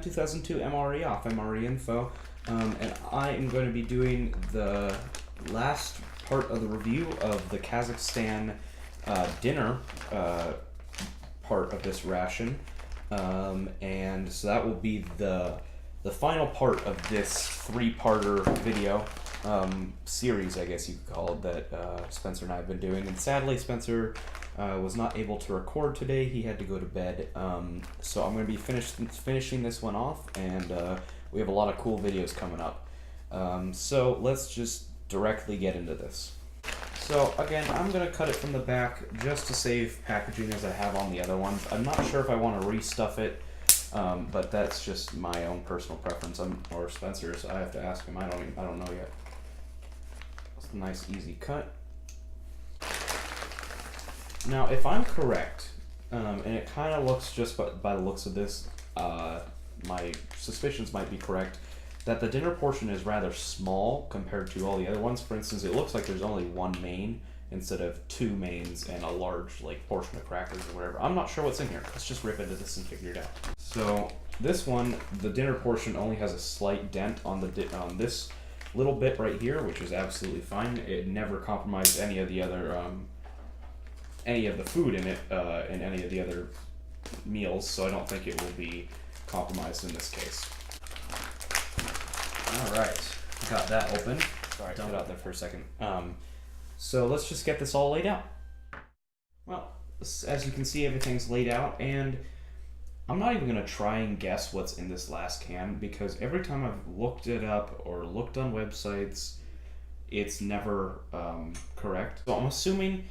2002 MRE off MRE Info, and I am going to be doing the last part of the review of the Kazakhstan dinner part of this ration, and so that will be the final part of this three-parter video series, I guess you could call it, that Spencer and I have been doing. And sadly, Spencer was not able to record today. He had to go to bed. So I'm going to be finishing this one off, and we have a lot of cool videos coming up. So let's just directly get into this. So again, I'm going to cut it from the back just to save packaging as I have on the other ones. I'm not sure if I want to restuff it, but that's just my own personal preference. Or Spencer's. I have to ask him. I don't know yet. It's a nice easy cut. Now, if I'm correct, and it kind of looks, just by the looks of this, my suspicions might be correct, that the dinner portion is rather small compared to all the other ones. For instance, it looks like there's only one main instead of two mains and a large portion of crackers or whatever. I'm not sure what's in here. Let's just rip into this and figure it out. So this one, the dinner portion only has a slight dent on this little bit right here, which is absolutely fine. It never compromised any of the other any of the food in it in any of the other meals, so I don't think it will be compromised in this case. All right, got that open. Sorry, dump it out there for a second. So let's just get this all laid out. Well, as you can see, everything's laid out, and I'm not even gonna try and guess what's in this last can, because every time I've looked it up or looked on websites, it's never correct. So I'm assuming,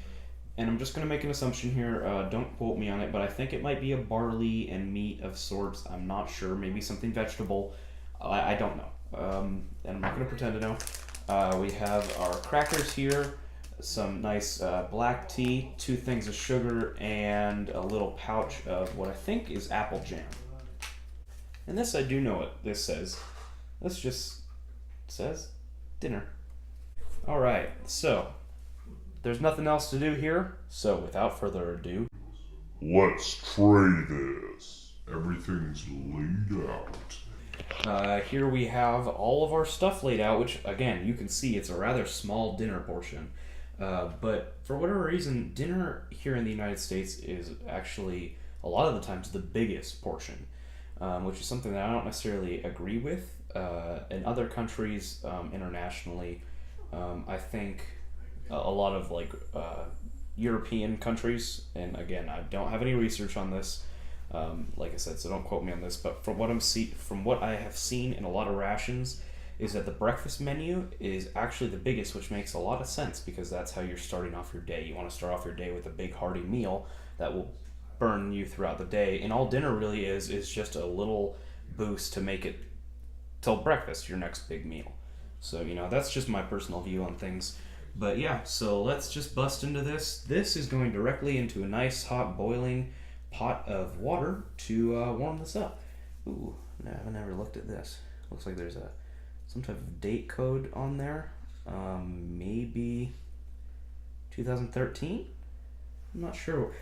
and I'm just gonna make an assumption here, don't quote me on it, but I think it might be a barley and meat of sorts. I'm not sure, maybe something vegetable. I don't know. And I'm not going to pretend to know. We have our crackers here, some nice black tea, 2 things of sugar, and a little pouch of what I think is apple jam. And this, I do know what this says. This just says dinner. Alright, so there's nothing else to do here, so without further ado, let's try this. Everything's laid out. Here we have all of our stuff laid out, which, again, you can see it's a rather small dinner portion. But for whatever reason, dinner here in the United States is actually, a lot of the times, the biggest portion, which is something that I don't necessarily agree with. In other countries, internationally, I think a lot of, European countries, and again, I don't have any research on this, like I said, so don't quote me on this, but from what I have seen in a lot of rations is that the breakfast menu is actually the biggest, which makes a lot of sense because that's how you're starting off your day. You want to start off your day with a big hearty meal that will burn you throughout the day, and all dinner really is just a little boost to make it till breakfast, your next big meal. So, that's just my personal view on things. But yeah, so let's just bust into this. This is going directly into a nice hot boiling pot of water to warm this up. Ooh, I've never looked at this. Looks like there's some type of date code on there. Maybe 2013? I'm not sure.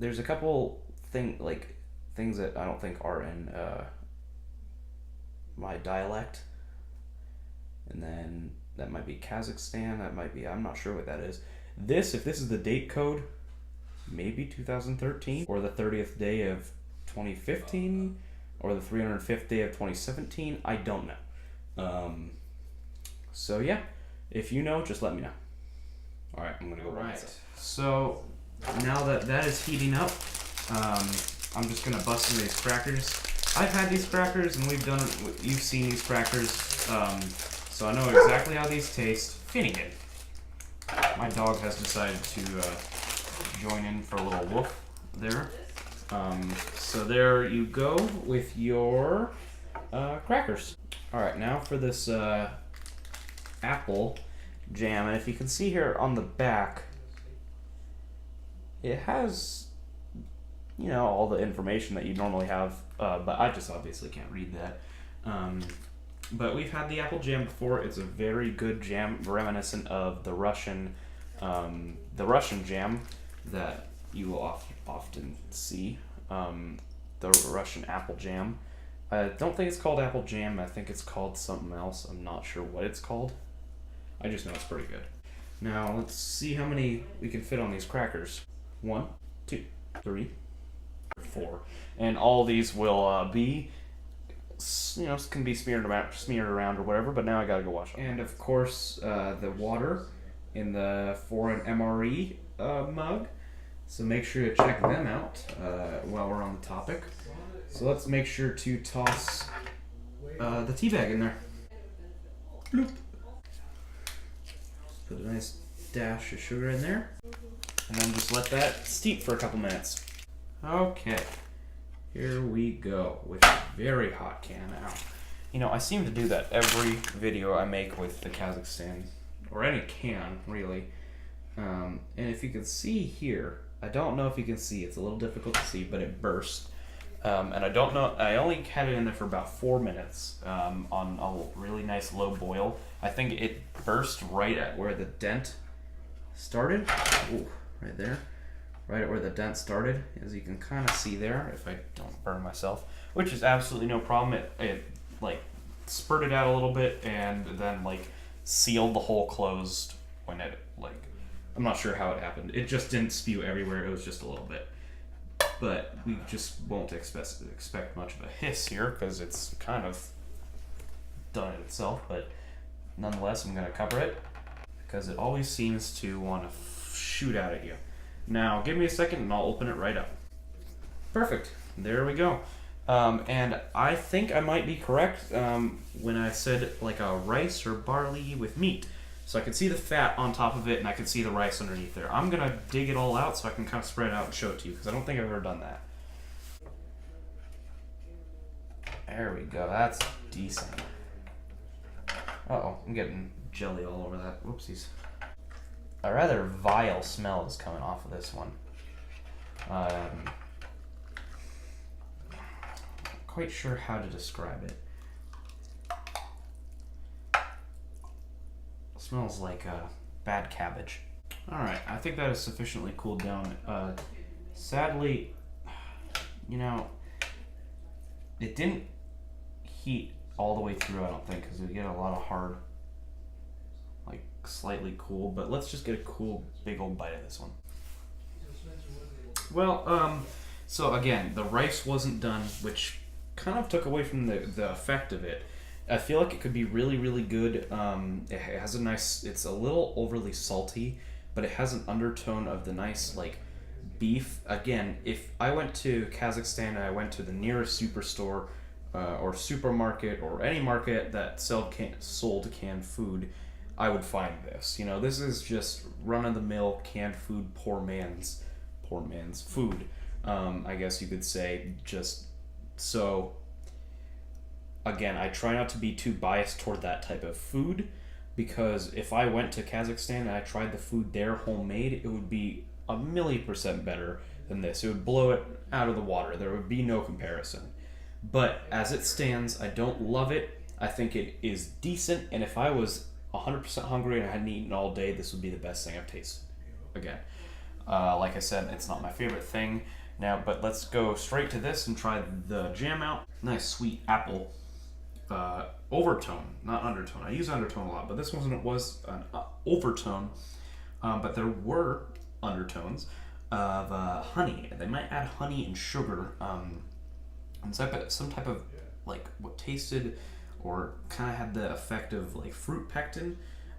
There's a couple things that I don't think are in my dialect. And then that might be Kazakhstan, I'm not sure what that is. If this is the date code, maybe 2013, or the 30th day of 2015, or the 305th day of 2017, I don't know. So yeah, if you know, just let me know. Alright, I'm gonna go right. So, now that is heating up, I'm just gonna bust into these crackers. I've had these crackers, and you've seen these crackers, so I know exactly how these taste. Finnegan. My dog has decided to join in for a little woof there. So there you go with your crackers. Alright, now for this apple jam, and if you can see here on the back, it has, all the information that you normally have, but I just obviously can't read that. But we've had the apple jam before. It's a very good jam, reminiscent of the Russian jam that you will often see, the Russian apple jam. I don't think it's called apple jam. I think it's called something else. I'm not sure what it's called. I just know it's pretty good. Now let's see how many we can fit on these crackers. 1, 2, 3, 4, and all these will be, can be smeared around or whatever. But now I gotta go wash them. And of course, the water in the foreign MRE mug. So make sure to check them out while we're on the topic. So let's make sure to toss the tea bag in there. Bloop. Put a nice dash of sugar in there. And then just let that steep for a couple minutes. Okay. Here we go with a very hot can now. I seem to do that every video I make with the Kazakhstan, or any can, really. And if you can see here, I don't know if you can see, it's a little difficult to see, but it burst. And I don't know, I only had it in there for about 4 minutes on a really nice low boil. I think it burst right at where the dent started. Ooh, right there. Right at where the dent started, as you can kind of see there, if I don't burn myself, which is absolutely no problem. It like spurted out a little bit and then like sealed the hole closed when it I'm not sure how it happened. It just didn't spew everywhere. It was just a little bit. But we just won't expect much of a hiss here because it's kind of done it itself. But nonetheless, I'm going to cover it because it always seems to want to shoot out at you. Now, give me a second and I'll open it right up. Perfect. There we go. And I think I might be correct when I said like a rice or barley with meat. So I can see the fat on top of it, and I can see the rice underneath there. I'm going to dig it all out so I can kind of spread it out and show it to you, because I don't think I've ever done that. There we go. That's decent. Uh-oh, I'm getting jelly all over that. Whoopsies. A rather vile smell is coming off of this one. Not quite sure how to describe it. Smells like bad cabbage. Alright, I think that is sufficiently cooled down. Sadly, it didn't heat all the way through, I don't think, because we get a lot of hard, like slightly cool, but let's just get a cool big old bite of this one. Well, so again, the rice wasn't done, which kind of took away from the effect of it. I feel like it could be really, really good. It has it's a little overly salty, but it has an undertone of the nice, like, beef. Again, if I went to Kazakhstan and I went to the nearest superstore or supermarket or any market that sold canned food, I would find this. This is just run-of-the-mill canned food, poor man's food, I guess you could say. Just so... Again, I try not to be too biased toward that type of food, because if I went to Kazakhstan and I tried the food there homemade, it would be 1,000,000% better than this. It would blow it out of the water. There would be no comparison. But as it stands, I don't love it. I think it is decent, and if I was 100% hungry and I hadn't eaten all day, this would be the best thing I've tasted. Again, like I said, it's not my favorite thing now, but let's go straight to this and try the jam out. Nice sweet apple. Overtone, not undertone. I use undertone a lot, but this one was an overtone. But there were undertones of honey. They might add honey and sugar, and some type of like what tasted or kind of had the effect of like fruit pectin,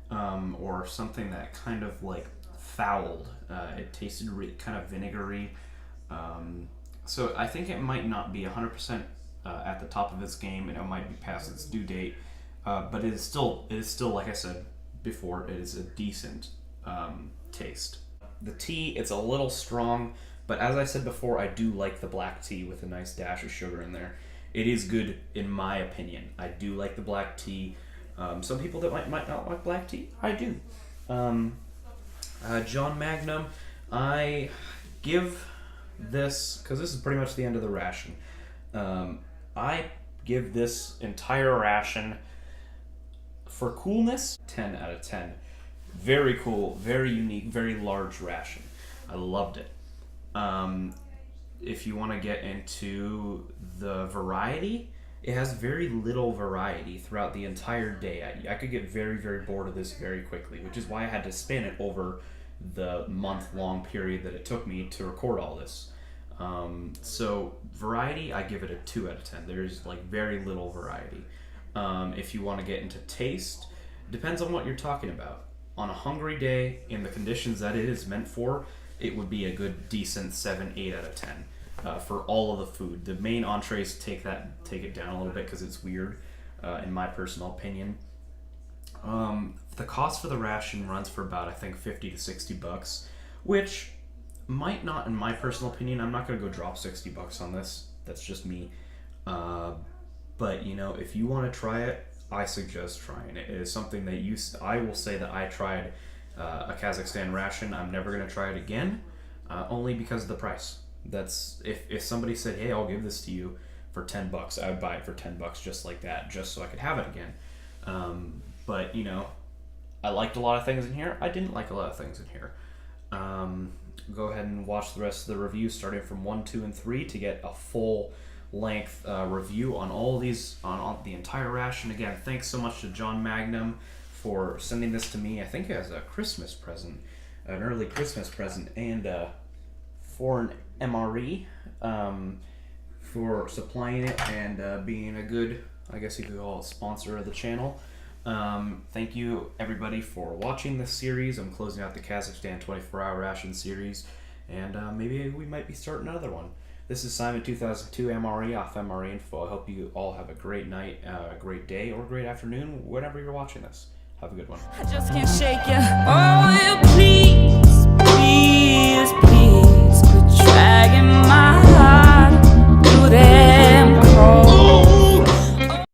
or something that kind of like fouled. It tasted kind of vinegary. So I think it might not be 100%. At the top of its game, and it might be past its due date, but it is still, like I said before, it is a decent taste. The tea, it's a little strong, but as I said before, I do like the black tea with a nice dash of sugar in there. It is good in my opinion. I do like the black tea. Some people that might not like black tea, I do. John Magnum, I give this, because this is pretty much the end of the ration. I give this entire ration, for coolness, 10 out of 10. Very cool, very unique, very large ration. I loved it. If you want to get into the variety, it has very little variety throughout the entire day. I could get very, very bored of this very quickly, which is why I had to span it over the month-long period that it took me to record all this. So variety, I give it a 2 out of 10. There's like very little variety. If you want to get into taste, depends on what you're talking about. On a hungry day, in the conditions that it is meant for, it would be a good, decent 7, 8 out of 10 for all of the food. The main entrees take it down a little bit because it's weird, in my personal opinion. The cost for the ration runs for about, I think, $50 to $60, which might not, in my personal opinion. I'm not gonna go drop $60 on this. That's just me. But you know, if you want to try it, I suggest trying it. It is something that I will say that I tried a Kazakhstan ration. I'm never gonna try it again, only because of the price. That's if somebody said, "Hey, I'll give this to you for $10," I would buy it for $10 just like that, just so I could have it again. But you know, I liked a lot of things in here. I didn't like a lot of things in here. Go ahead and watch the rest of the review, starting from 1, 2, and 3, to get a full length review on all these, on the entire ration. Again, thanks so much to John Magnum for sending this to me. I think as a Christmas present, an early Christmas present, and for an MRE, for supplying it and being a good, I guess you could call it, sponsor of the channel. Thank you everybody for watching this series. I'm closing out the Kazakhstan 24-hour ration series, and maybe we might be starting another one. This is Simon 2002 MRE off MRE Info. I hope you all have a great night, a great day, or a great afternoon, whenever you're watching this. Have a good one. I just can't shake you. Oh, you please.